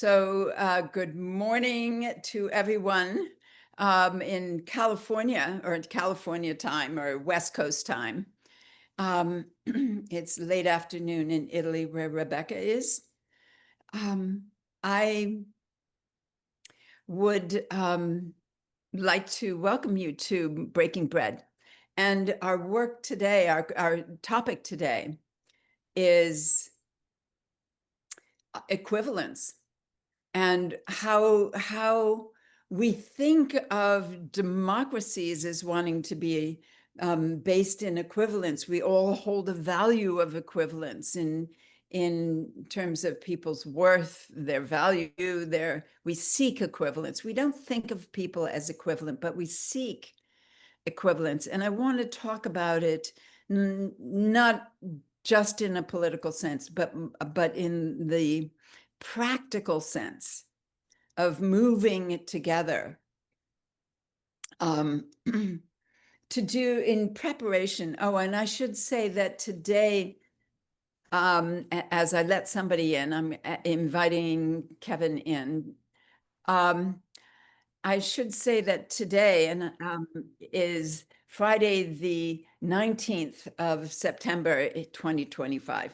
Good morning to everyone in California, or California time, or West Coast time. It's late afternoon in Italy, where Rebecca is. I would like to welcome you to Breaking Bread. And our work today, our topic today is equivalence. And how we think of democracies as wanting to be based in equivalence. We all hold a value of equivalence in terms of people's worth, their value, we seek equivalence. We don't think of people as equivalent, but we seek equivalence. And I want to talk about it not just in a political sense, but in the practical sense of moving together to do in preparation. Oh, and I should say that today, as I let somebody in, I'm inviting Kevin in. I should say that today is Friday, the 19th of September, 2025.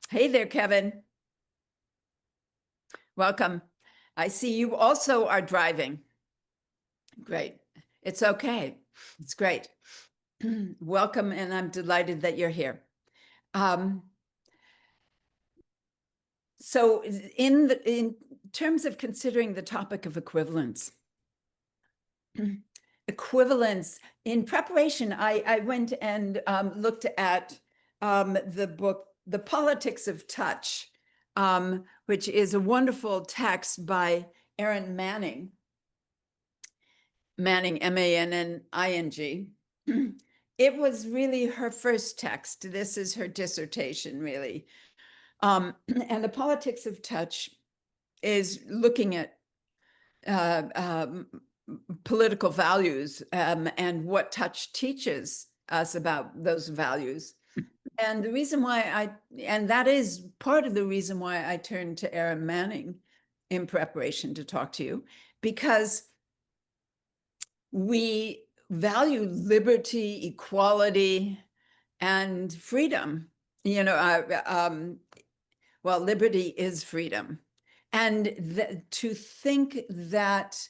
Hey there, Kevin. Welcome. I see you also are driving. Great. It's okay. It's great. Welcome, and I'm delighted that you're here. So in terms of considering the topic of equivalence, in preparation, I went and looked at the book, The Politics of Touch, which is a wonderful text by Erin Manning, M-A-N-N-I-N-G. It was really her first text. This is her dissertation, really. And The Politics of Touch is looking at political values and what touch teaches us about those values. And the reason why and that is part of the reason why I turned to Erin Manning in preparation to talk to you, because we value liberty, equality, and freedom. Well, liberty is freedom. And to think that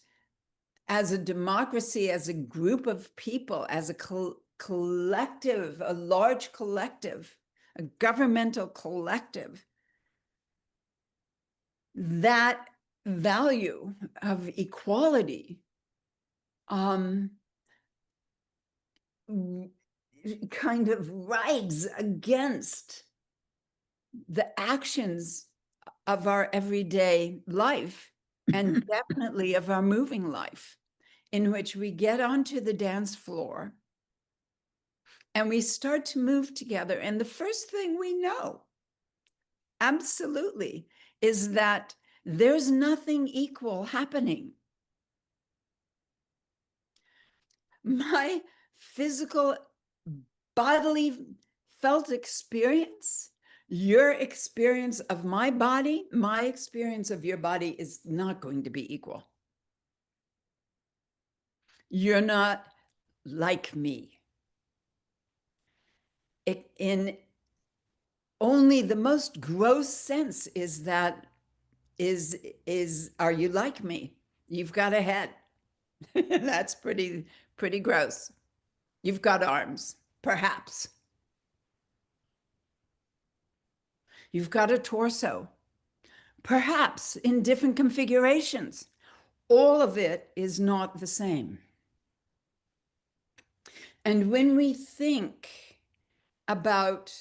as a democracy, as a group of people, as a collective, a large collective, a governmental collective, that value of equality kind of rides against the actions of our everyday life, and definitely of our moving life, in which we get onto the dance floor and we start to move together. And the first thing we know, absolutely, is that there's nothing equal happening. My physical, bodily felt experience, your experience of my body, my experience of your body is not going to be equal. You're not like me. In only the most gross sense is are you like me? You've got a head. That's pretty gross. You've got arms, perhaps. You've got a torso, perhaps in different configurations. All of it is not the same. And when we think about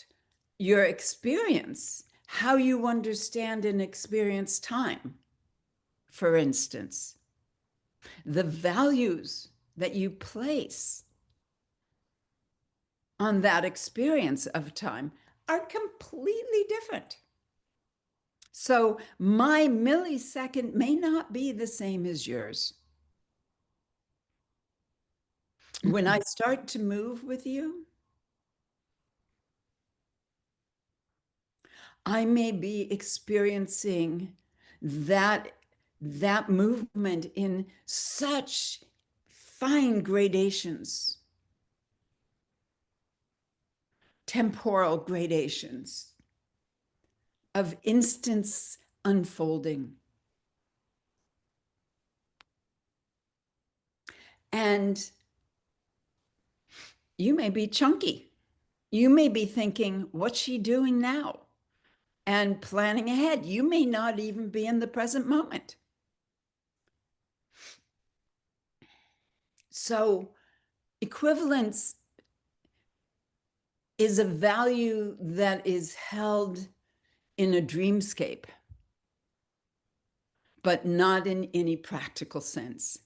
your experience, how you understand and experience time, for instance, the values that you place on that experience of time are completely different. So my millisecond may not be the same as yours. When I start to move with you, I may be experiencing that movement in such fine gradations, temporal gradations of instants unfolding. And you may be chunky. You may be thinking, what's she doing now? And planning ahead. You may not even be in the present moment. So equivalence is a value that is held in a dreamscape, but not in any practical sense.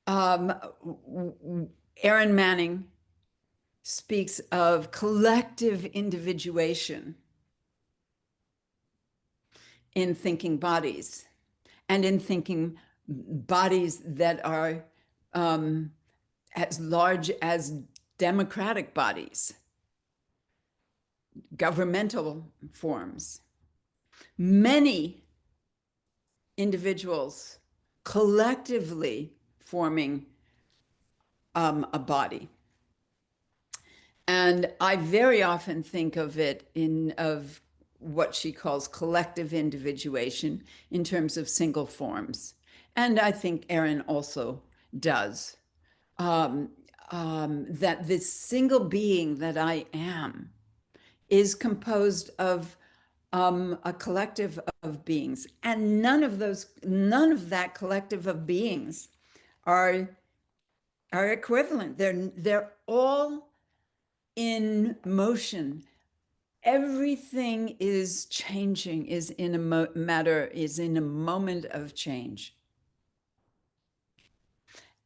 Aaron Manning speaks of collective individuation in thinking bodies, and in thinking bodies that are as large as democratic bodies, governmental forms. Many individuals collectively forming a body. And I very often think of it of what she calls collective individuation in terms of single forms. And I think Erin also does. That this single being that I am is composed of a collective of beings, and none of that collective of beings are equivalent. They're all in motion. Everything is changing, is in a moment of change.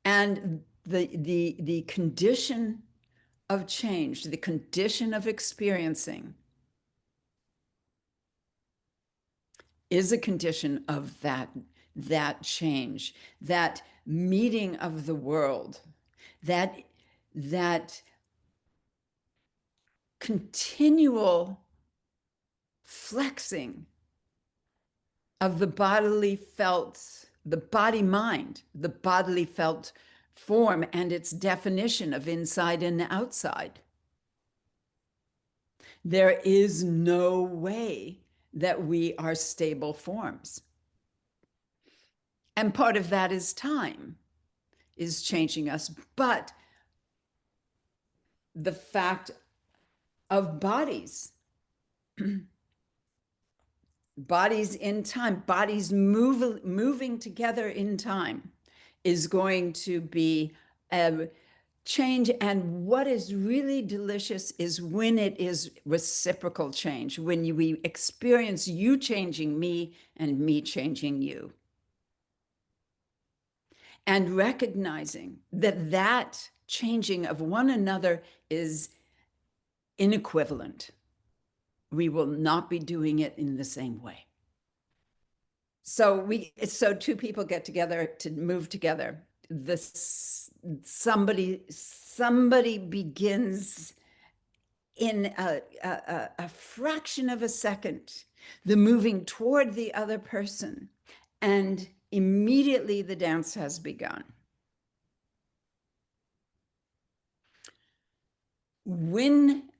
And the condition of change, the condition of experiencing, is a condition of that change, that meeting of the world, that continual flexing of the bodily felt form and its definition of inside and outside. There is no way that we are stable forms. And part of that is time, is changing us. But the fact of bodies, bodies in time, bodies moving together in time, is going to be a change. And what is really delicious is when it is reciprocal change, when we experience you changing me and me changing you. And recognizing that changing of one another is inequivalent. We will not be doing it in the same way. So two people get together to move together. Somebody begins in a fraction of a second, the moving toward the other person, and immediately the dance has begun. When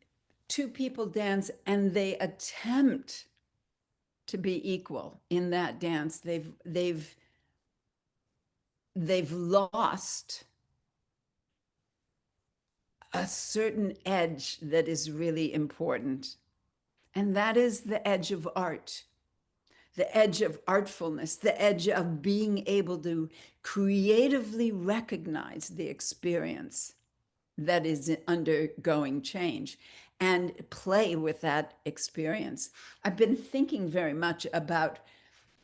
two people dance and they attempt to be equal in that dance, they've lost a certain edge that is really important. And that is the edge of art, the edge of artfulness, the edge of being able to creatively recognize the experience that is undergoing change and play with that experience. I've been thinking very much about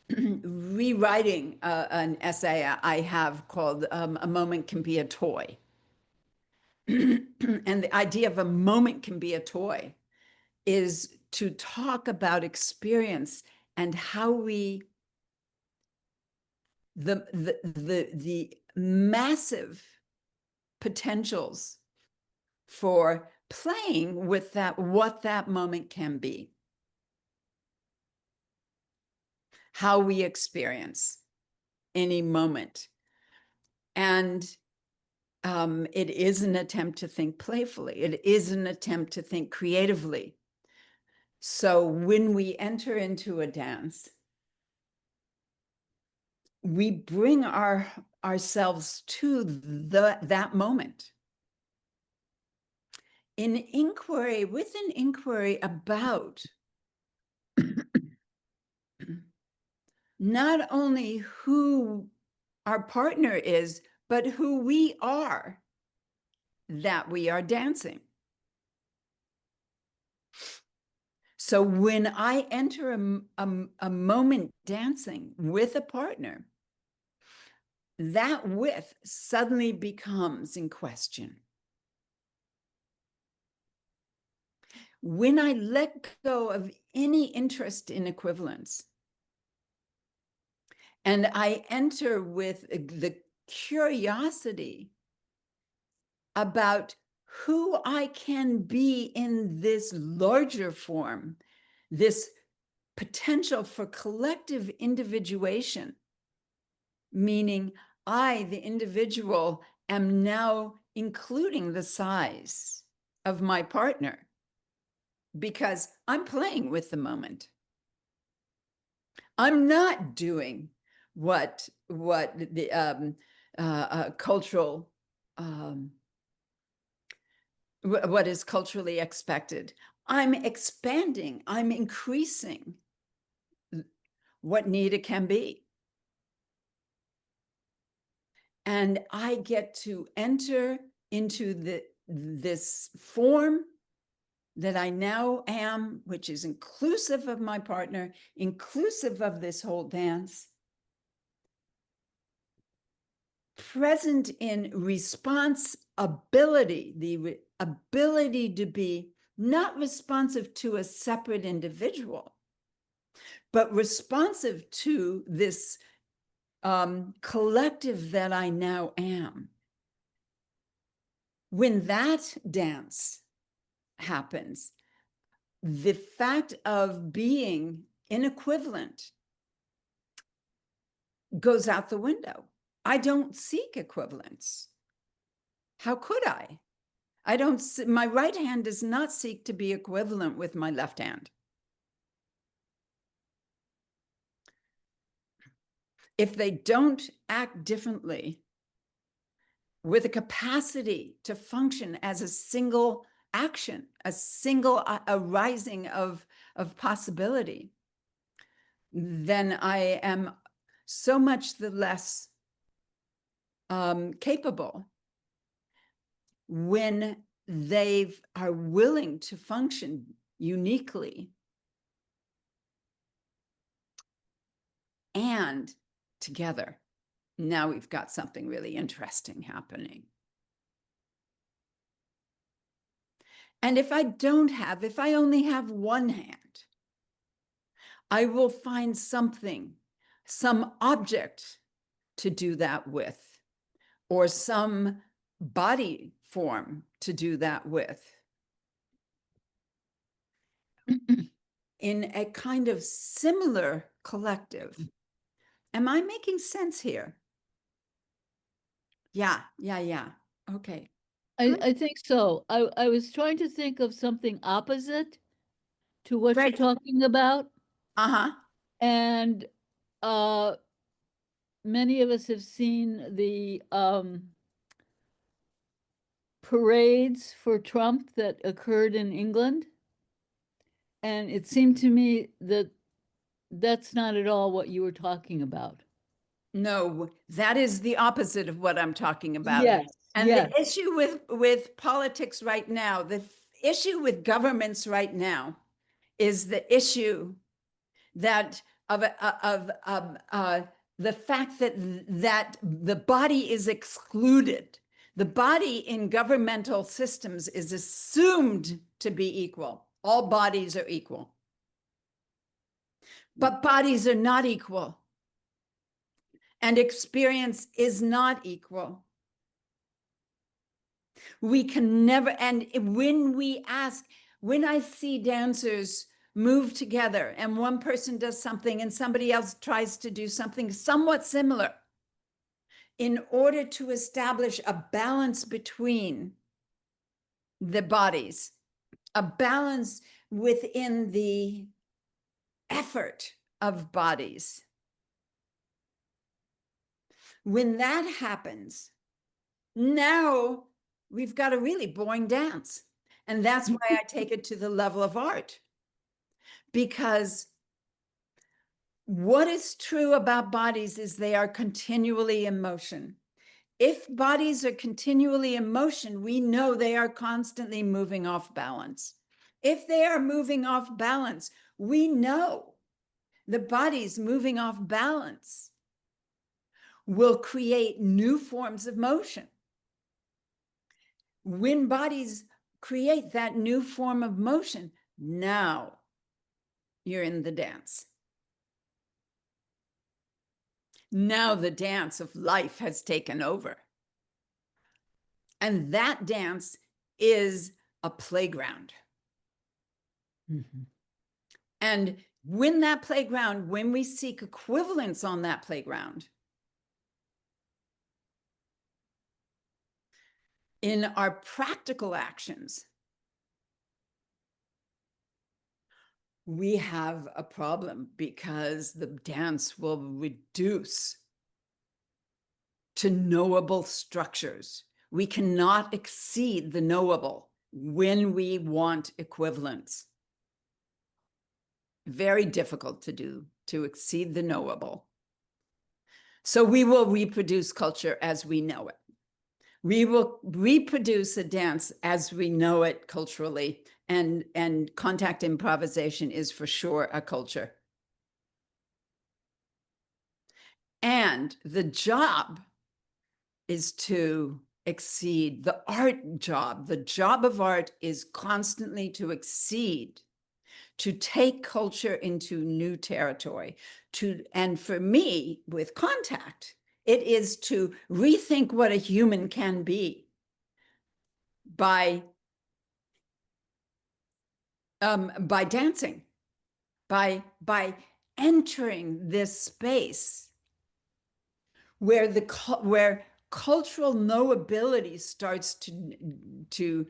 rewriting an essay I have called A Moment Can Be a Toy. And the idea of a moment can be a toy is to talk about experience and how the massive potentials for playing with what that moment can be. how we experience any moment. And it is an attempt to think playfully. It is an attempt to think creatively. So when we enter into a dance, we bring ourselves to that moment. With an inquiry about not only who our partner is, but who we are, that we are dancing. So when I enter a moment dancing with a partner, that with suddenly becomes in question. When I let go of any interest in equivalence, and I enter with the curiosity about who I can be in this larger form, this potential for collective individuation, meaning I, the individual, am now including the size of my partner because I'm playing with the moment. I'm not doing what the cultural what is culturally expected. I'm expanding, I'm increasing what Nita can be. And I get to enter into this form that I now am, which is inclusive of my partner, inclusive of this whole dance, present in responsibility, the ability to be not responsive to a separate individual, but responsive to this collective that I now am. When that dance happens, the fact of being inequivalent goes out the window. I don't seek equivalence. How could I? My right hand does not seek to be equivalent with my left hand. If they don't act differently, with a capacity to function as a single action, a single arising of possibility, then I am so much the less capable when they are willing to function uniquely and together. Now we've got something really interesting happening. And if I only have one hand, I will find something, some object to do that with, or some body form to do that with, in a kind of similar collective. Am I making sense here? Yeah. Okay. I think so. I was trying to think of something opposite to what you're Great. talking about. Uh-huh. And uh, many of us have seen the parades for Trump that occurred in England. And it seemed to me that that's not at all what you were talking about. No, that is the opposite of what I'm talking about. Yes, And yes. the issue with politics right now, the issue with governments right now is the issue that of the fact that the body is excluded. The body in governmental systems is assumed to be equal. All bodies are equal. But bodies are not equal. And experience is not equal. We can never, and when I see dancers move together and one person does something and somebody else tries to do something somewhat similar in order to establish a balance between the bodies, a balance within the effort of bodies. When that happens, now we've got a really boring dance. And that's why I take it to the level of art. Because what is true about bodies is they are continually in motion. If bodies are continually in motion, we know they are constantly moving off balance. If they are moving off balance, we know the bodies moving off balance will create new forms of motion. When bodies create that new form of motion, now you're in the dance. Now the dance of life has taken over. And that dance is a playground. Mhm. And when that playground, when we seek equivalence on that playground, in our practical actions, we have a problem because the dance will reduce to knowable structures. We cannot exceed the knowable when we want equivalence. Very difficult to do, to exceed the knowable. So we will reproduce culture as we know it. We will reproduce a dance as we know it culturally, and contact improvisation is for sure a culture. And the job is to exceed the art job. The job of art is constantly to exceed, to take culture into new territory. And for me, with contact, it is to rethink what a human can be by dancing, by entering this space where cultural knowability starts to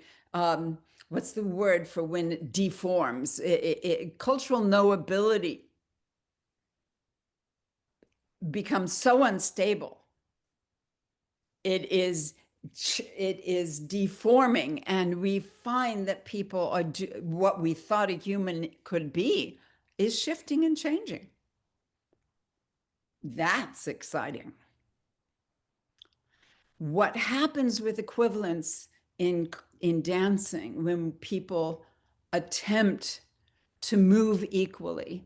what's the word for when it deforms? Cultural knowability becomes so unstable. It is deforming, and we find that people are what we thought a human could be is shifting and changing. That's exciting. What happens with equivalence in dancing when people attempt to move equally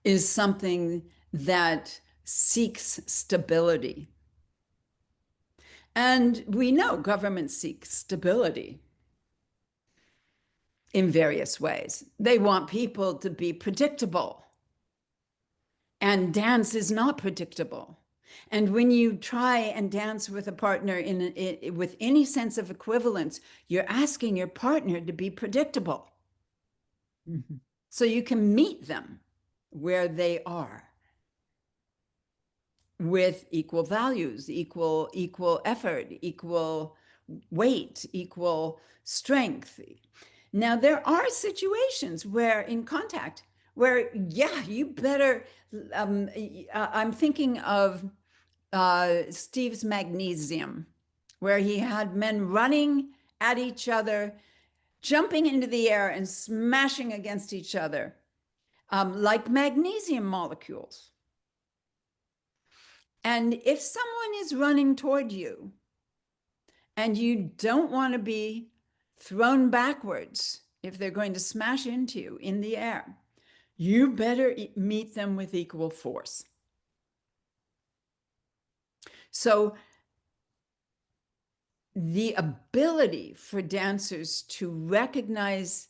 is something that seeks stability. And we know governments seek stability in various ways. They want people to be predictable. And dance is not predictable. And when you try and dance with a partner with any sense of equivalence, you're asking your partner to be predictable. Mhm. So you can meet them where they are with equal values, equal effort, equal weight, equal strength. Now, there are situations where in contact, where, yeah, you better, I'm thinking of Steve's Magnesium, where he had men running at each other, jumping into the air and smashing against each other, like magnesium molecules. And if someone is running toward you and you don't want to be thrown backwards if they're going to smash into you in the air, you better meet them with equal force. So the ability for dancers to recognize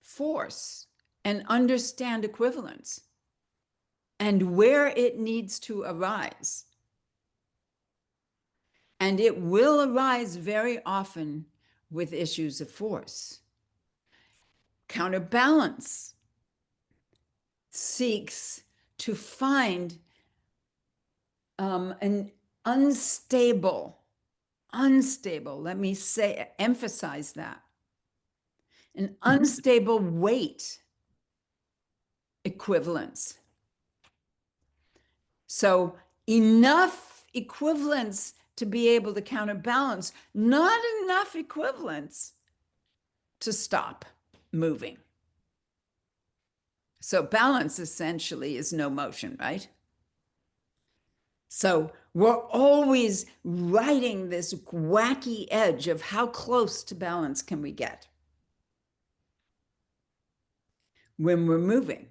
force and understand equivalence and where it needs to arise. And it will arise very often with issues of force. Counterbalance seeks to find an unstable, let me say, emphasize that, an unstable weight equivalence. So enough equivalence to be able to counterbalance, not enough equivalence to stop moving. So balance essentially is no motion, right? So we're always riding this wacky edge of how close to balance can we get when we're moving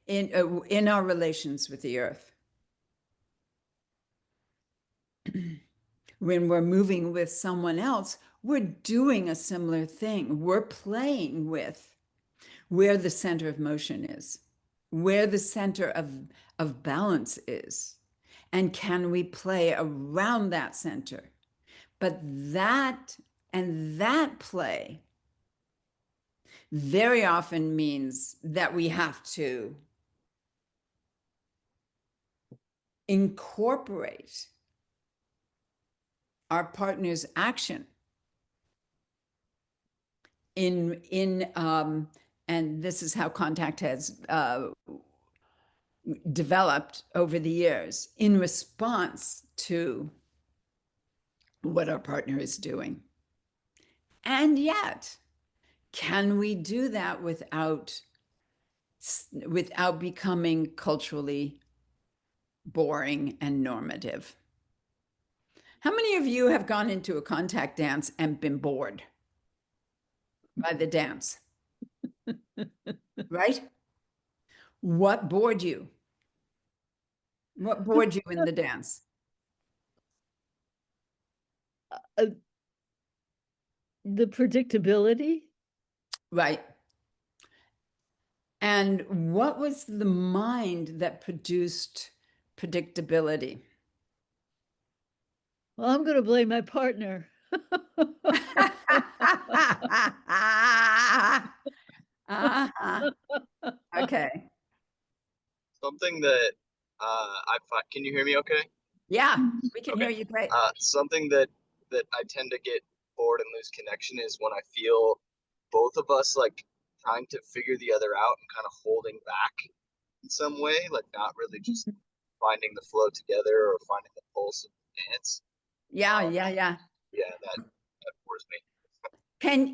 in our relations with the earth. When we're moving with someone else, we're doing a similar thing. We're playing with where the center of motion is, where the center of balance is. And can we play around that center? But that play very often means that we have to incorporate our partner's action in and this is how contact has developed over the years in response to what our partner is doing. And yet, can we do that without becoming culturally boring and normative? How many of you have gone into a contact dance and been bored by the dance? Right? What bored you? What bored you in the dance? Uh, the predictability. Right. And what was the mind that produced predictability? Well, I'm going to blame my partner. Uh-huh. Okay. Something that I find, can you hear me okay? Yeah, we can Okay. hear you great. Something that I tend to get bored and lose connection is when I feel both of us like trying to figure the other out and kind of holding back in some way, like not really just finding the flow together or finding the pulse of the dance. Yeah, Um, yeah, yeah. yeah, that bores me.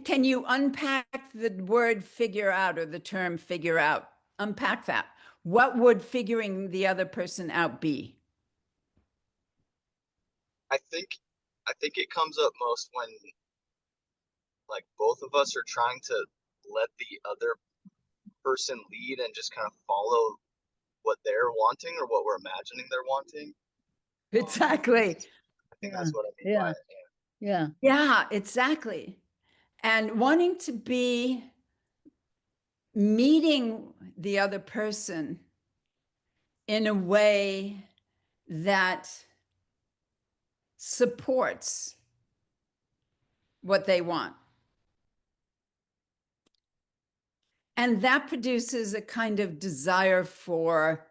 Can you unpack the word figure out or the term figure out? Unpack that. What would figuring the other person out be? I think I think it comes up most when like both of us are trying to let the other person lead and just kind of follow what they're wanting or what we're imagining they're wanting. Exactly. I think Yeah. that's what I mean by Yeah. it. Yeah. Yeah, exactly. And wanting to be meeting the other person in a way that supports what they want. And that produces a kind of desire for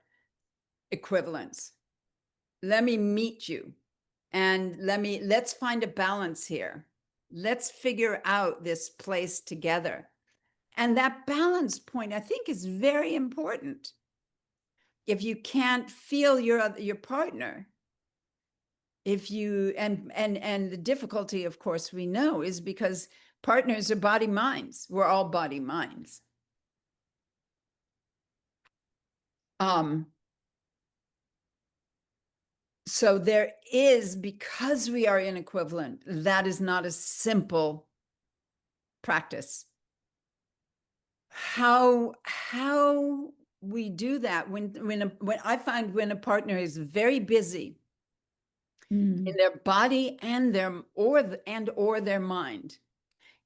equivalence. Let me meet you and let's find a balance here. Let's figure out this place together. And that balance point, I think, is very important. If you can't feel your partner, if you and the difficulty, of course, we know is because partners are body minds. We're all body minds. So there is, because we are inequivalent, that is not a simple practice. How we do that when I find when a partner is very busy in their body and their mind,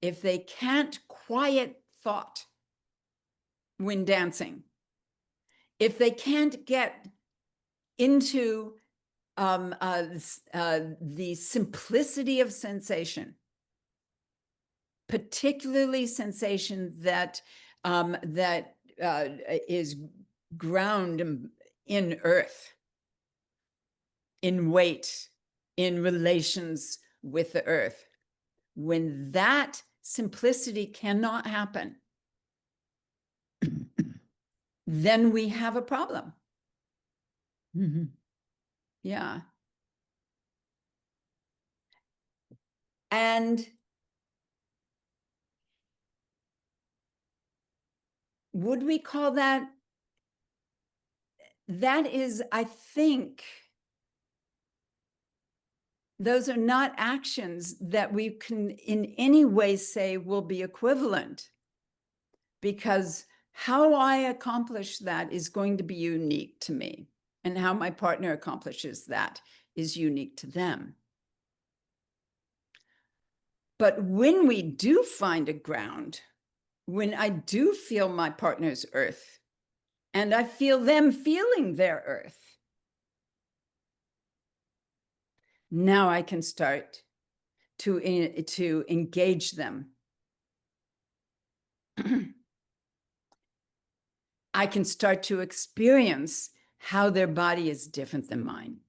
if they can't quiet thought when dancing, if they can't get into the simplicity of sensation, particularly sensation that is ground in earth, in weight, in relations with the earth. When that simplicity cannot happen, then we have a problem. Mhm. Yeah. And would we call that, that is, I think, those are not actions that we can in any way say will be equivalent, because how I accomplish that is going to be unique to me, and how my partner accomplishes that is unique to them. But when we do find a ground, when I do feel my partner's earth, and I feel them feeling their earth, now I can start to engage them. I can start to experience how their body is different than mine,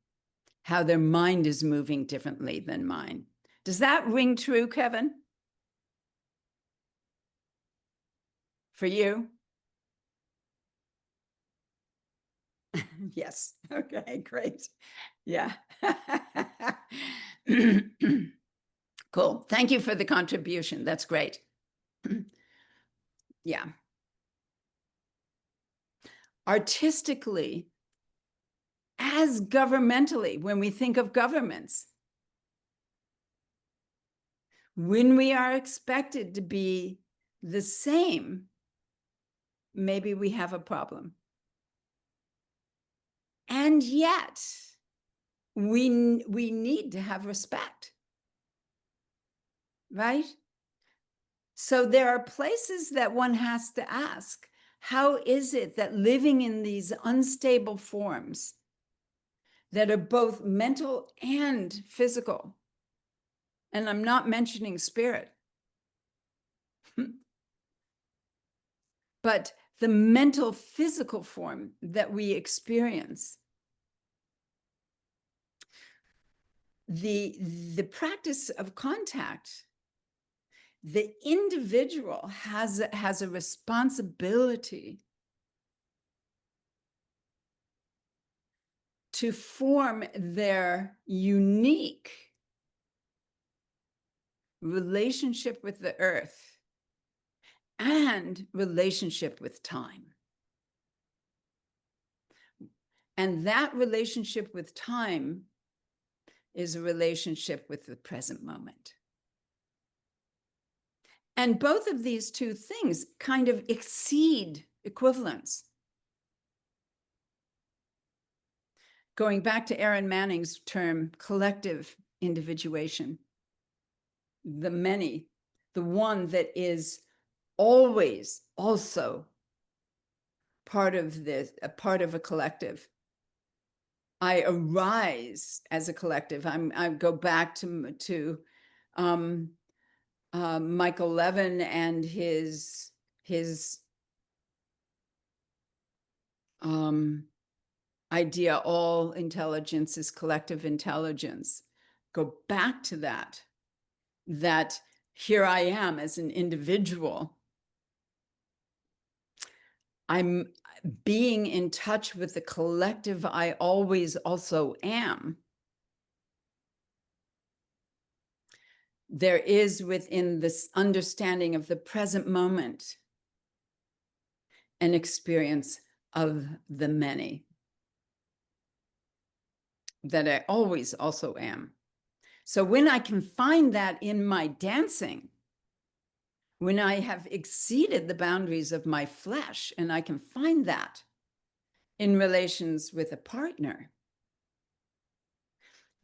how their mind is moving differently than mine. Does that ring true, Kevin? For you? Yes. Okay, great. Yeah. Cool. Thank you for the contribution. That's great. Yeah. Artistically, as governmentally, when we think of governments, when we are expected to be the same, maybe we have a problem. And yet, we need to have respect, right? So there are places that one has to ask, how is it that living in these unstable forms that are both mental and physical, and I'm not mentioning spirit, but the mental physical form that we experience, the practice of contact, the individual has a responsibility to form their unique relationship with the earth and relationship with time. And that relationship with time is a relationship with the present moment. And both of these two things kind of exceed equivalence. Going back to Aaron Manning's term, collective individuation, the many, the one that is always also part of this, a part of a collective. I arise as a collective. I go back to Michael Levin and his idea, all intelligence is collective intelligence. Go back to that here I am as an individual. I'm being in touch with the collective I always also am. There is within this understanding of the present moment an experience of the many that I always also am. So when I can find that in my dancing, when I have exceeded the boundaries of my flesh, and I can find that in relations with a partner,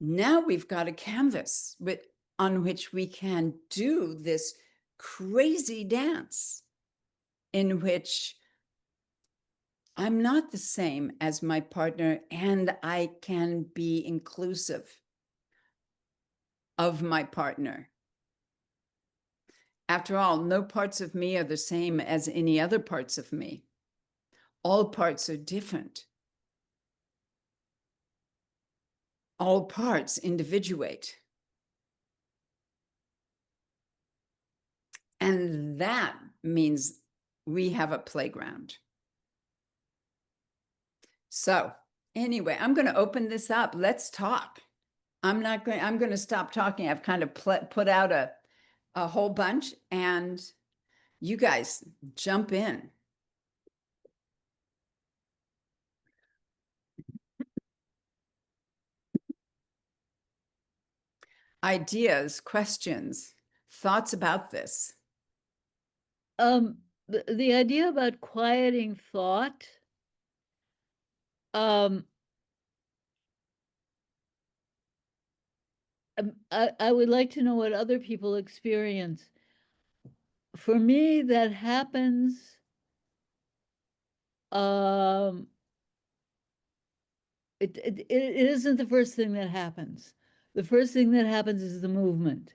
now we've got a canvas on which we can do this crazy dance in which I'm not the same as my partner, and I can be inclusive of my partner. After all, no parts of me are the same as any other parts of me. All parts are different. All parts individuate. And that means we have a playground. So anyway, I'm going to open this up. Let's talk. I'm going to stop talking. I've kind of put out a whole bunch, and you guys jump in. Ideas, questions, thoughts about this? The idea about quieting thought, I would like to know what other people experience. For me, that happens, it isn't the first thing that happens. The first thing that happens is the movement.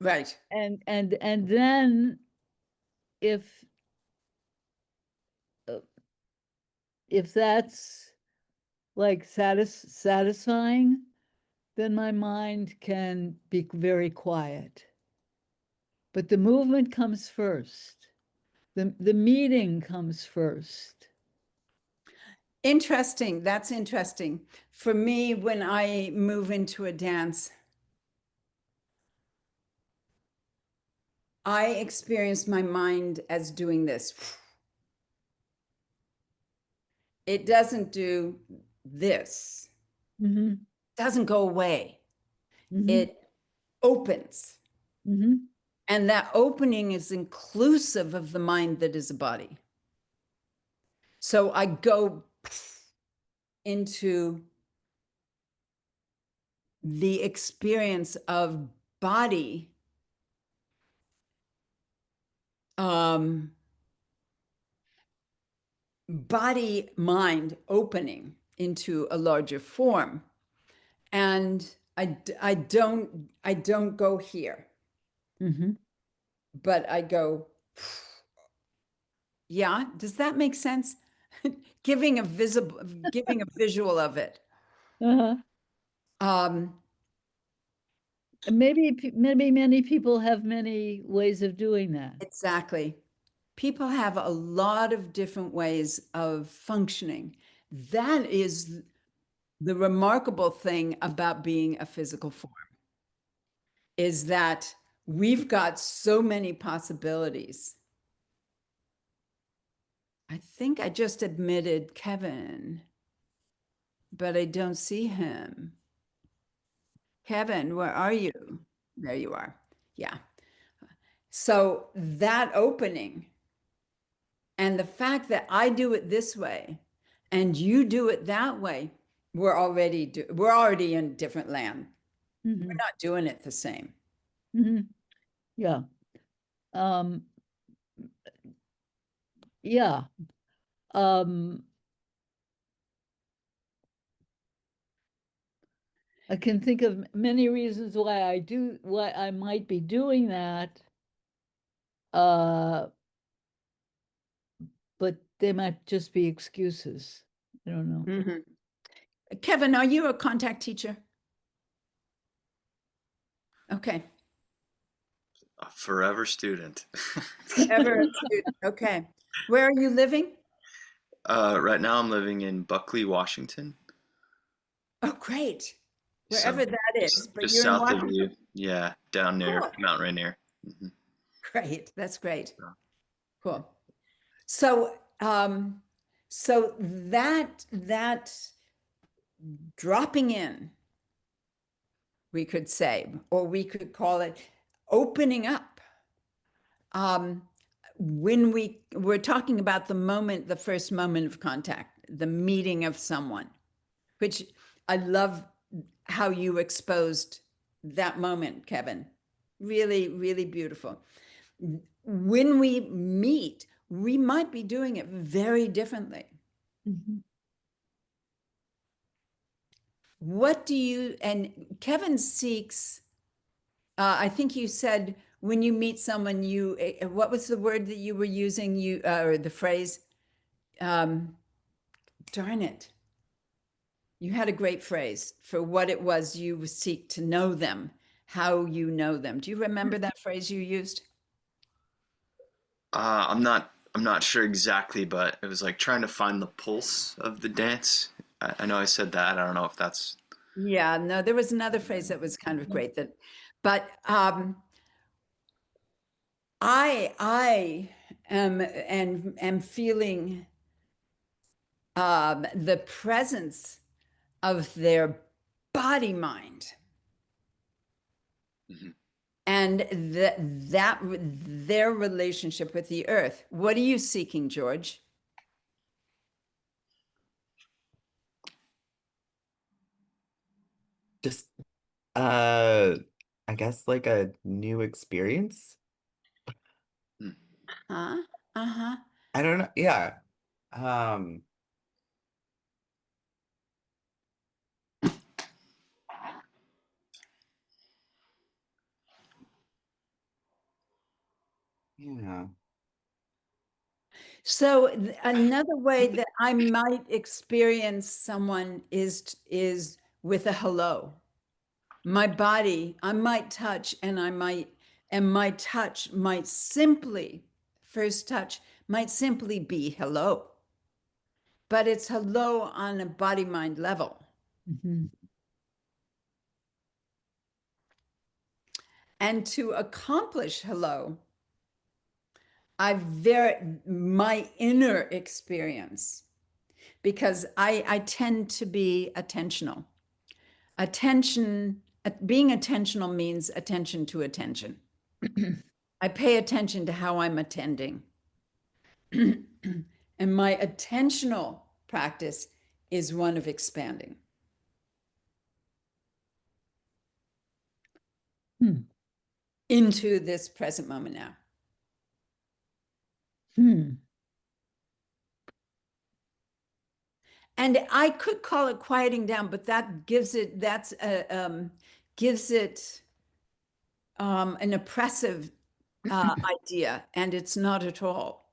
Right. And then if that's like satisfying, then my mind can be very quiet. But the movement comes first. The meeting comes first. Interesting. That's interesting. For me, when I move into a dance, I experience my mind as doing this. It doesn't do this. Mm-hmm. Doesn't go away. Mm-hmm. It opens. Mm-hmm. And that opening is inclusive of the mind that is a body. So I go into the experience of body body mind opening into a larger form, and I don't go here, Mm-hmm. but I go. Yeah, does that make sense? Giving a visual of it. Uh-huh. um Maybe many people have many ways of doing that. exactly. People have a lot of different ways of functioning. That is the remarkable thing about being a physical form, is that we've got so many possibilities. I think I just admitted Kevin, but I don't see him. Kevin, where are you? There you are. Yeah. So that opening, and the fact that I do it this way and you do it that way, we're already in different land. Mm-hmm. We're not doing it the same. Mm-hmm. Yeah. Um, yeah. Um, I can think of many reasons why I might be doing that. Uh, but they might just be excuses. I don't know. Mm-hmm. Kevin, are you a contact teacher? Okay. A forever student. Ever a student. Okay. Where are you living? Right now I'm living in Buckley, Washington. Oh, great. So Wherever that is, but just you're in south of Washington. you. Yeah, down near Cool. Mount Rainier. Great. That's great. Yeah. Cool. So, so that dropping in, we could say, or we could call it opening up. When we're talking about the moment, the first moment of contact, the meeting of someone, which I love how you exposed that moment, Kevin. Really, really beautiful. When we meet, we might be doing it very differently. Mm-hmm. What do you, and Kevin seeks, I think you said when you meet someone, what was the word that you were using? Or the phrase? Darn it. You had a great phrase for what it was you seek to know them, how you know them. Do you remember that phrase you used? I'm not sure exactly, but it was like trying to find the pulse of the dance. I know I said that. I don't know if that's. Yeah, no, there was another phrase that was kind of great but I am feeling the presence of their body mind Mhm. and that their relationship with the earth. What are you seeking, George? Just I guess like a new experience. Mm. Huh? Uh-huh. I don't know. Yeah. Um yeah. So another way that I might experience someone is with a hello. My body, I might touch and my touch might simply, first touch might simply be hello. But it's hello on a body mind level. Mhm. And to accomplish hello, my inner experience, because I tend to be attentional. Being attentional means attention to attention. I pay attention to how I'm attending. And my attentional practice is one of expanding. Hmm. Into this present moment now. Hmm. And I could call it quieting down, but that gives it an oppressive idea, and it's not at all.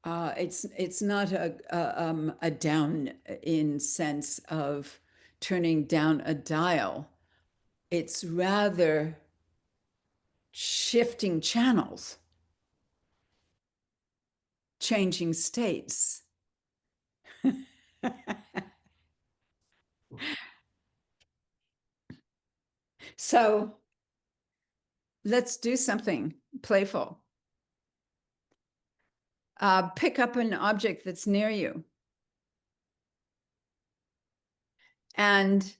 It's not a down in sense of turning down a dial. It's rather shifting channels, changing states. So let's do something playful. Pick up an object that's near you and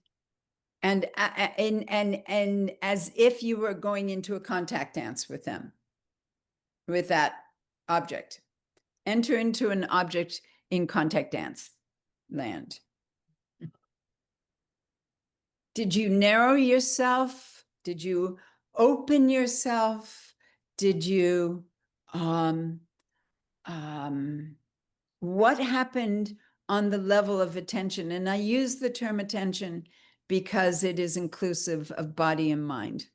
as if you were going into a contact dance with them, with that object. Enter into an object in contact dance land. Did you narrow yourself? Did you open yourself? Did you what happened on the level of attention? And I use the term attention because it is inclusive of body and mind.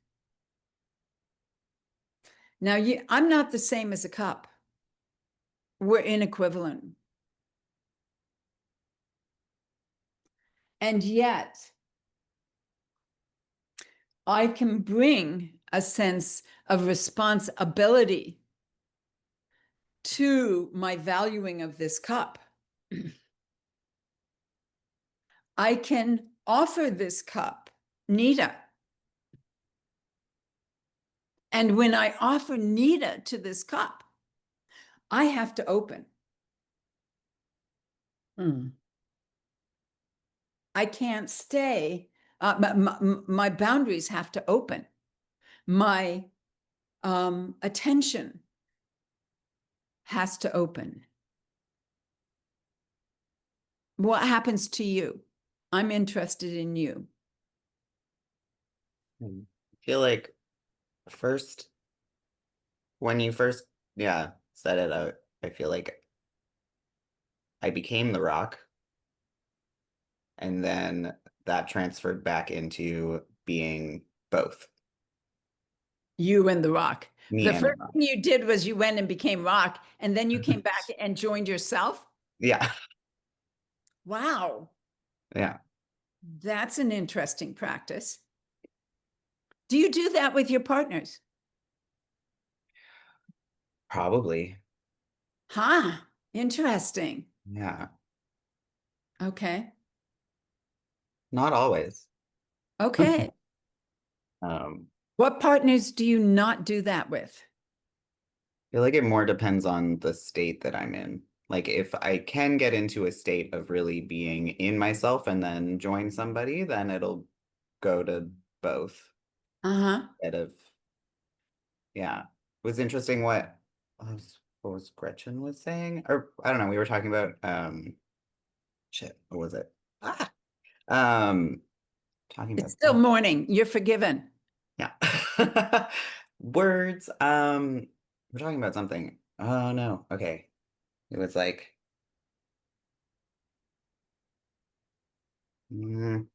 Now, I'm not the same as a cup. We're inequivalent. And yet, I can bring a sense of responsibility to my valuing of this cup. I can offer this cup, Nita. And when I offer Nita to this cup, I have to open. Hmm. I can't stay. My boundaries have to open. My attention has to open. What happens to you? I'm interested in you. I feel like first when you first said it out, I feel like I became the rock. And then that transferred back into being both You and the rock. me The and first rock. thing you did was you went and became rock, and then you came back and joined yourself. Yeah. Wow, Yeah. that's an interesting practice. Do you do that with your partners? Probably. Huh, interesting. Yeah. Okay. Not always. Okay. Um, What partners do you not do that with? I feel like it more depends on the state that I'm in. Like if I can get into a state of really being in myself and then join somebody, then it'll go to both Uh-huh. instead of, yeah. It was interesting what was Gretchen was saying? Or I don't know, we were talking about shit, what was it? Ah, um talking It's about still morning. You're forgiven. yeah. Words. We're talking about something. Oh no. Okay. It was like mm,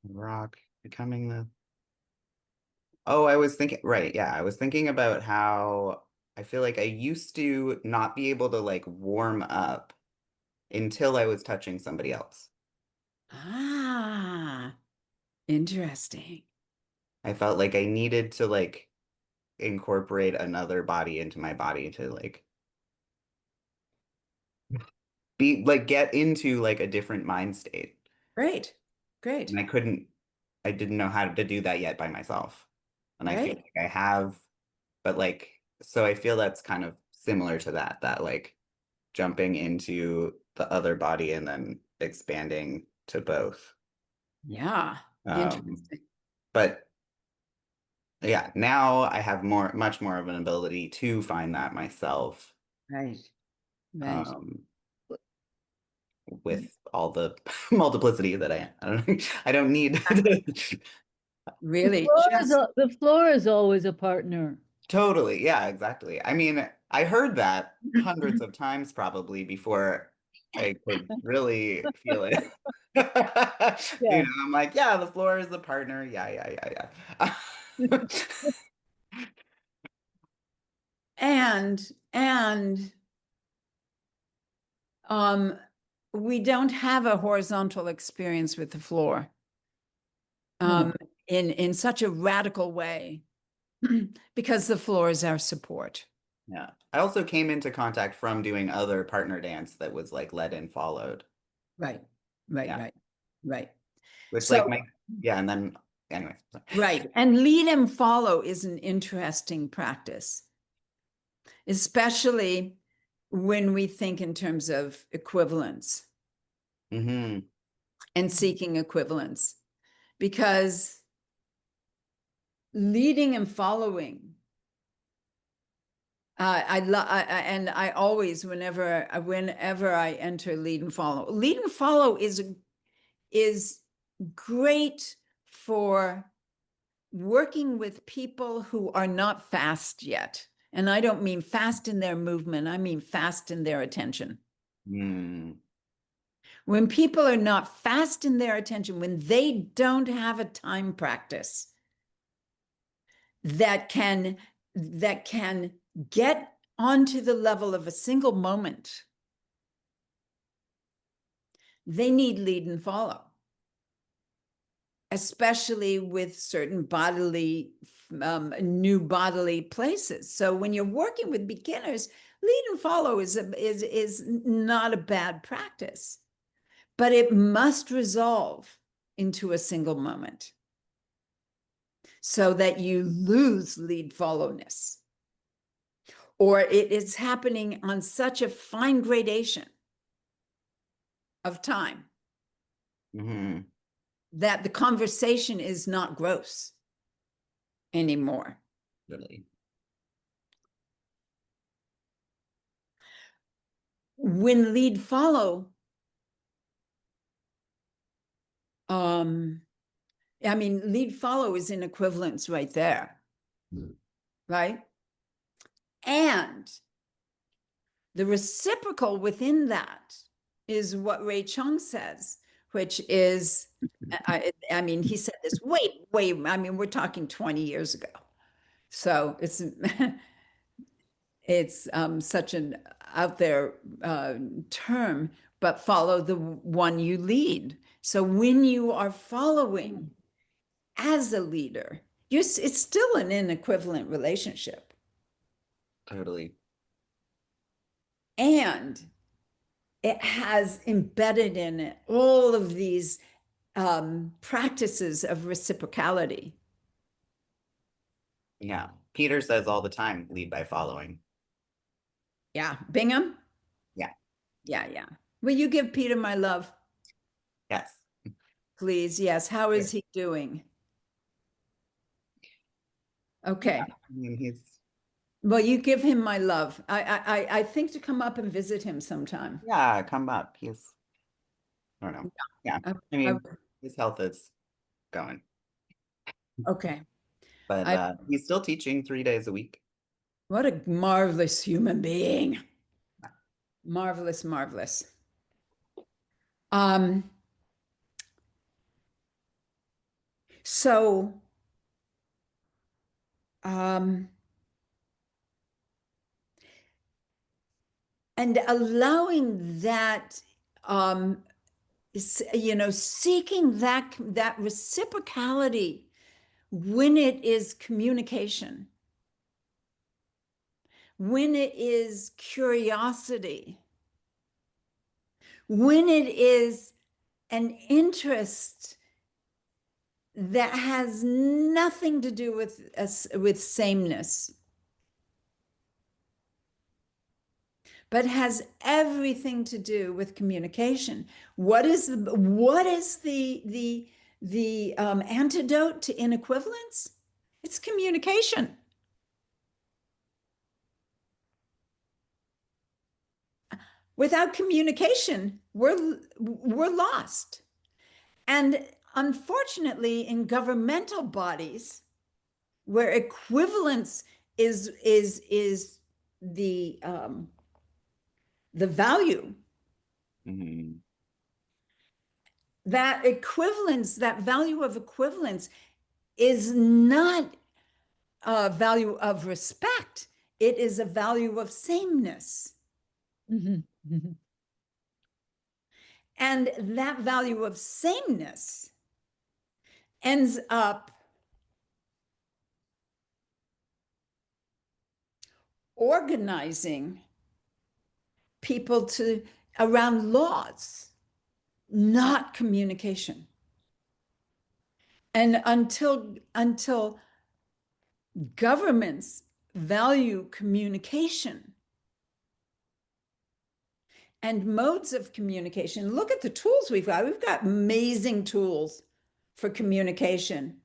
rock becoming the. Oh, I was thinking, right, yeah. I was thinking about how I feel like I used to not be able to like warm up until I was touching somebody else. Ah, interesting. I felt like I needed to like incorporate another body into my body to like be like get into like a different mind state. Great. And Great. I didn't know how to do that yet by myself. And I feel Great. like I have, but like, so I feel that's kind of similar to that like jumping into the other body and then expanding to both. Yeah. Um, Interesting. but yeah, now I have much more of an ability to find that myself. Right. Right. Um, with all the multiplicity that I don't know, I don't need to, Really, just The floor is always a partner. totally. Yeah, exactly. I mean, I heard that hundreds of times probably before I could really feel it. Yeah. I'm like, yeah, the floor is the partner. Yeah, yeah, yeah, yeah. and um we don't have a horizontal experience with the floor No. in such a radical way because the floor is our support. Yeah. I also came into contact from doing other partner dance that was like led and followed. Right. Right, Yeah. right, right. Which So like yeah, and then anyway. right. And lead and follow is an interesting practice, especially when we think in terms of equivalence Mm-hmm. and seeking equivalence, because leading and following, and I always, whenever I enter lead and follow is great for working with people who are not fast yet. And I don't mean fast in their movement, I mean fast in their attention. Mm. When people are not fast in their attention, when they don't have a time practice that can get onto the level of a single moment, they need lead and follow, especially with certain new bodily places. So when you're working with beginners, lead and follow is not a bad practice, but it must resolve into a single moment so that you lose lead followness, or it is happening on such a fine gradation of time Mm-hmm. that the conversation is not gross anymore. Really. When lead follow, I mean, lead follow is in equivalence right there, right? And the reciprocal within that is what Ray Chung says, which is, I mean, he said this I mean, we're talking 20 years ago. So it's such an out there term, but follow the one you lead. So when you are following as a leader, it's still an inequivalent relationship. Totally. And it has embedded in it all of these practices of reciprocality. Yeah. Peter says all the time, lead by following. Yeah. Bingham? Yeah. Yeah, yeah. Will you give Peter my love, Yes. please? Yes. How is Yeah. he doing? Yeah. Okay. I mean, he's Well, you give him my love. I think to come up and visit him sometime. yeah, come up. He's I don't know. Yeah. I, I I, mean, his health is going. okay. But he's still teaching 3 days a week. What a marvelous human being. Marvelous, marvelous. Um, so, um, and allowing that, seeking that reciprocality when it is communication, when it is curiosity, when it is an interest that has nothing to do with sameness, but has everything to do with communication. What is the antidote to inequivalence? It's communication. Without communication, we're lost. And unfortunately, in governmental bodies, where equivalence is the value, Mhm. that equivalence, that value of equivalence, is not a value of respect. It is a value of sameness. Mhm, mhm. And that value of sameness ends up organizing people to around laws, not communication. And until governments value communication and modes of communication, look at the tools we've got. We've got amazing tools for communication,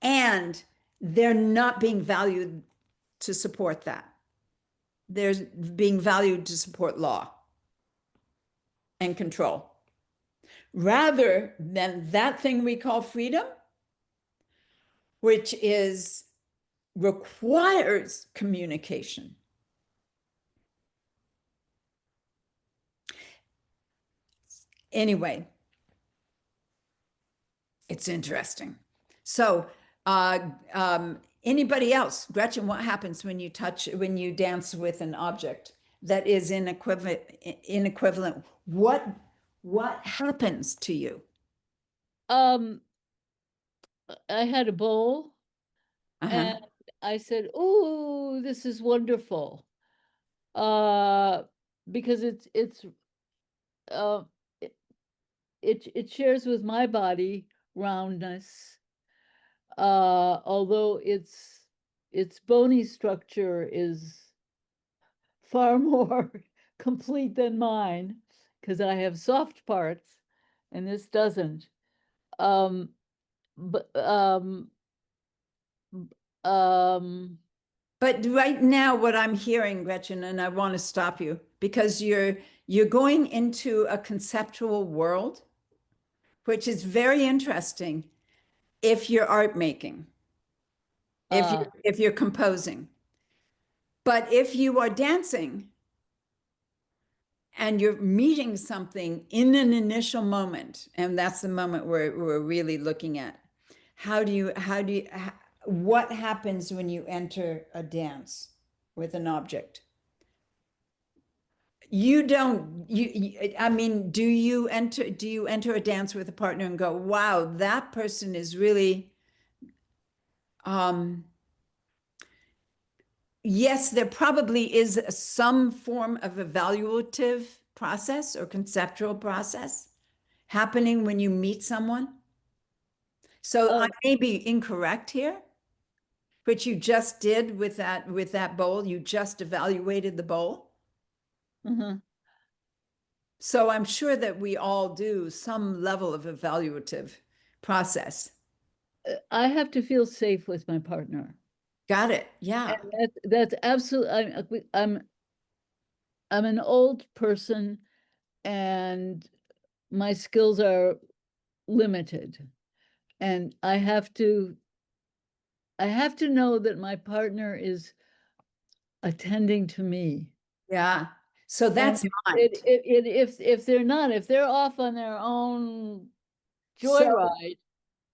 and they're not being valued to support that. They're being valued to support law and control, rather than that thing we call freedom, which requires communication. Anyway, it's interesting. So, anybody else? Gretchen, what happens when you dance with an object that is inequivalent? What happens to you? Um, I had a bowl Uh-huh. and I said, "Oh, this is wonderful." Because it's uh it, it shares with my body roundness. Although its bony structure is far more complete than mine, because I have soft parts and this doesn't. Um, but um, But right now, what I'm hearing, Gretchen, and I want to stop you because you're going into a conceptual world, which is very interesting if you're art making, uh, if you're composing. But if you are dancing, and you're meeting something in an initial moment, and that's the moment we're really looking at. What happens when you enter a dance with an object? You don't, I mean, do you enter a dance with a partner and go, wow, that person is really, yes, there probably is some form of evaluative process or conceptual process happening when you meet someone. So I may be incorrect here, but you just did with that bowl, you just evaluated the bowl. Mhm. So I'm sure that we all do some level of evaluative process. I have to feel safe with my partner. Got it. Yeah. And that's absolutely, I'm an old person and my skills are limited. And I have to know that my partner is attending to me. Yeah. So And that's mine. if they're not, if they're off on their own So joyride,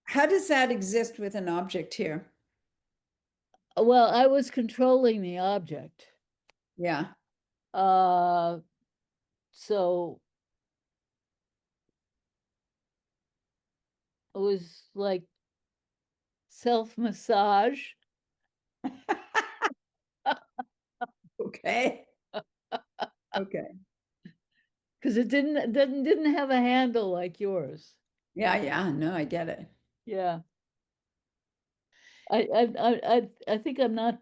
how does that exist with an object here? well, I was controlling the object. Yeah. So it was like self-massage. Okay. Okay. Because it didn't have a handle like yours. Yeah, yeah. No, I get it. Yeah. I think I'm not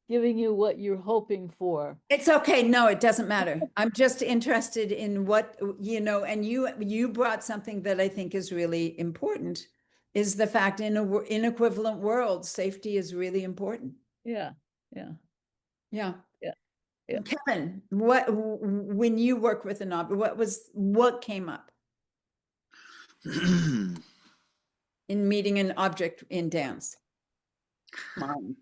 giving you what you're hoping for. It's okay. No, it doesn't matter. I'm just interested in what, and you brought something that I think is really important, is the fact in equivalent world, safety is really important. Yeah, yeah, Yeah. yeah, yeah. Kevin, when you work with an object, what came up in meeting an object in dance? Mine.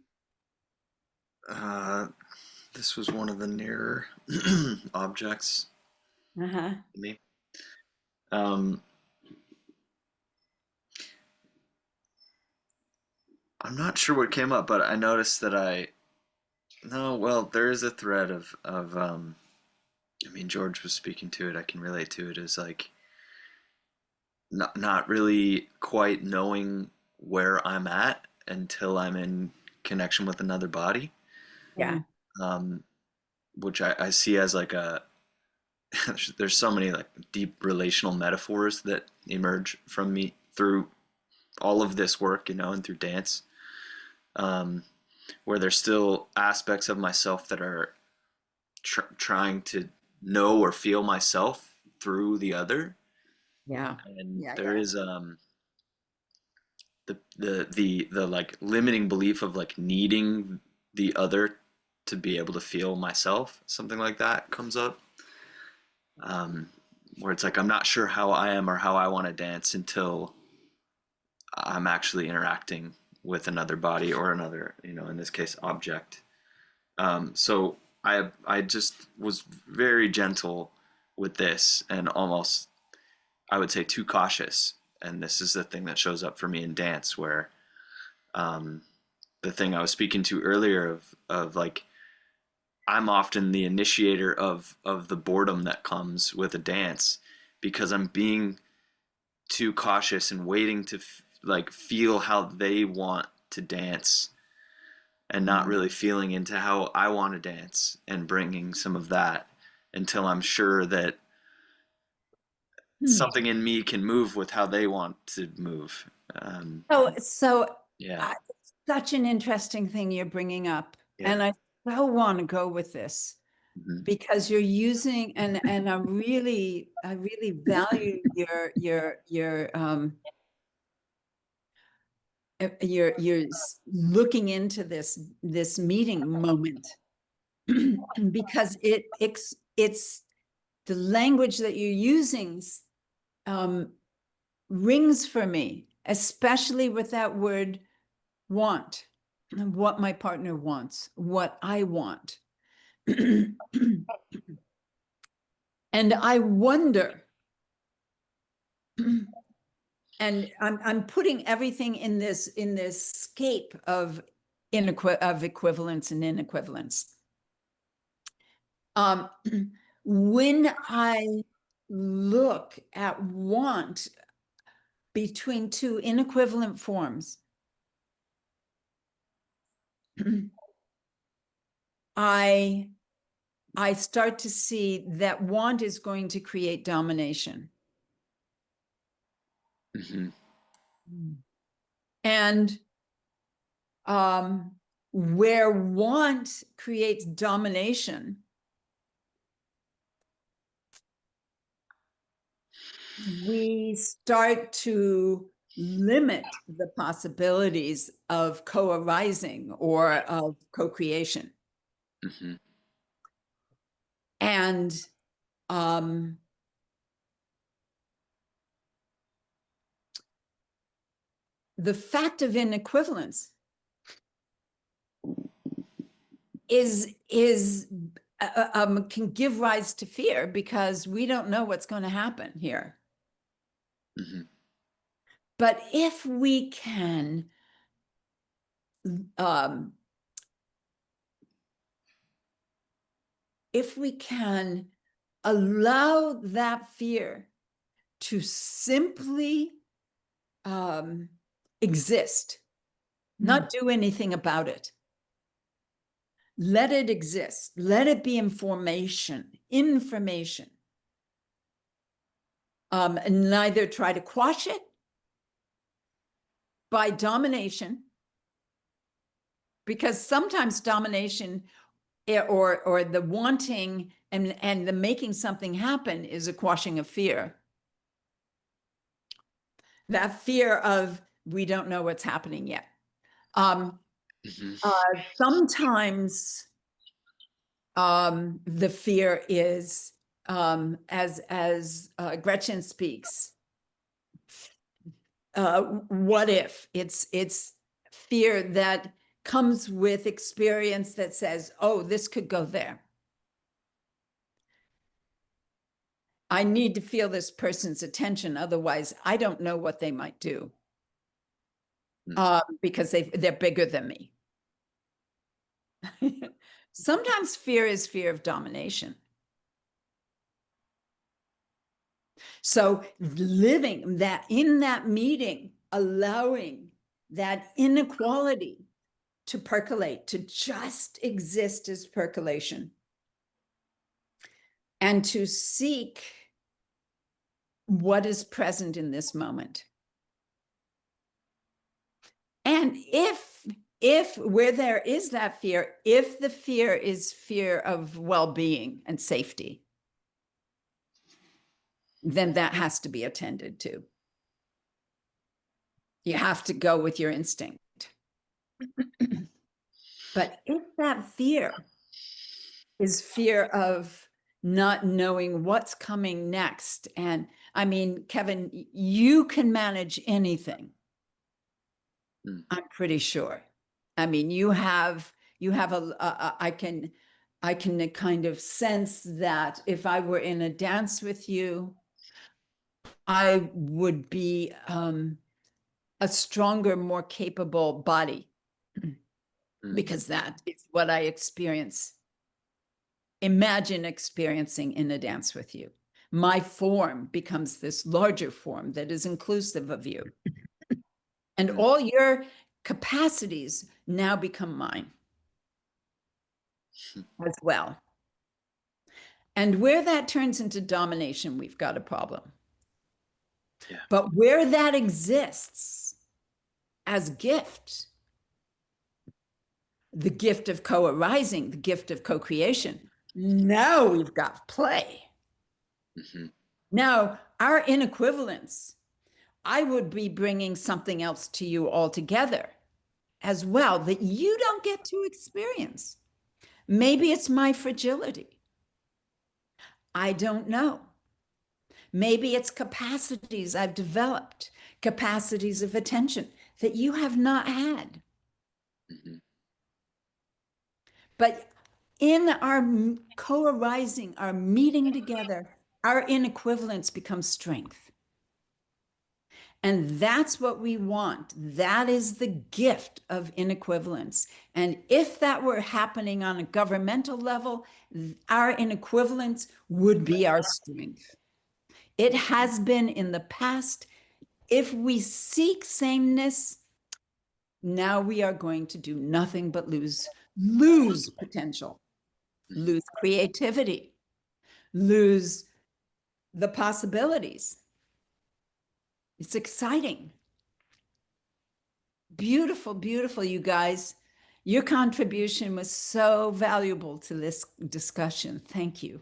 This was one of the nearer objects Uh-huh. to me. I'm not sure what came up, but I noticed that there is a thread of I mean, George was speaking to it. I can relate to it as like not really quite knowing where I'm at until I'm in connection with another body, Yeah. um, which I see as like a there's so many like deep relational metaphors that emerge from me through all of this work, and through dance, um, where there's still aspects of myself that are trying to know or feel myself through the other, Yeah. and Yeah. there Yeah. is the like limiting belief of like needing the other to be able to feel myself. Something like that comes up, um, where it's like I'm not sure how I am or how I want to dance until I'm actually interacting with another body or another, in this case, object. So I just was very gentle with this and almost, I would say, too cautious. And this is the thing that shows up for me in dance, where um, the thing I was speaking to earlier of like I'm often the initiator of the boredom that comes with a dance because I'm being too cautious and waiting to like feel how they want to dance and not really feeling into how I want to dance and bringing some of that until I'm sure that something in me can move with how they want to move. So Yeah. it's such an interesting thing you're bringing up, Yeah. and I so want to go with this Mhm. because you're using and I really value you're looking into this meeting moment because it's the language that you're using rings for me, especially with that word want, what my partner wants, what I want. And I wonder, and I'm putting everything in this scape of equivalence and inequivalence. When I look at want between two inequivalent forms, I start to see that want is going to create domination. Mm-hmm. And where want creates domination, we start to limit the possibilities of co-arising or of co-creation. Mm-hmm. And the fact of inequivalence can give rise to fear because we don't know what's going to happen here. Mm-hmm. But if we can allow that fear to simply exist, not do anything about it. Let it exist. Let it be information. And neither try to quash it by domination, because sometimes domination or the wanting and the making something happen is a quashing of fear. That fear of we don't know what's happening yet. Sometimes the fear is, as Gretchen speaks, what if? It's fear that comes with experience that says, oh, this could go there. I need to feel this person's attention, otherwise I don't know what they might do. Because they're bigger than me. Sometimes fear is fear of domination. So living that in that meeting, allowing that inequality to percolate, to just exist as percolation, and to seek what is present in this moment. And if where there is that fear, if the fear is fear of well-being and safety, then that has to be attended to. You have to go with your instinct. But if that fear is fear of not knowing what's coming next, and I mean, Kevin, you can manage anything. I'm pretty sure. I mean, you have I can kind of sense that if I were in a dance with you, I would be a stronger, more capable body, because that is what I imagine experiencing in a dance with you. My form becomes this larger form that is inclusive of you. And all your capacities now become mine as well. And where that turns into domination, we've got a problem. Yeah. But where that exists as gift, the gift of co-arising, the gift of co-creation, now we've got play. Now, our inequivalence, I would be bringing something else to you altogether as well that you don't get to experience. Maybe it's my fragility. I don't know. Maybe it's capacities I've developed, capacities of attention that you have not had. But in our co-arising, our meeting together, our inequivalence becomes strength. And that's what we want. That is the gift of inequivalence. And if that were happening on a governmental level, our inequivalence would be our strength. It has been in the past. If we seek sameness, now we are going to do nothing but lose potential, lose creativity, lose the possibilities. It's exciting. Beautiful, beautiful, you guys. Your contribution was so valuable to this discussion. Thank you.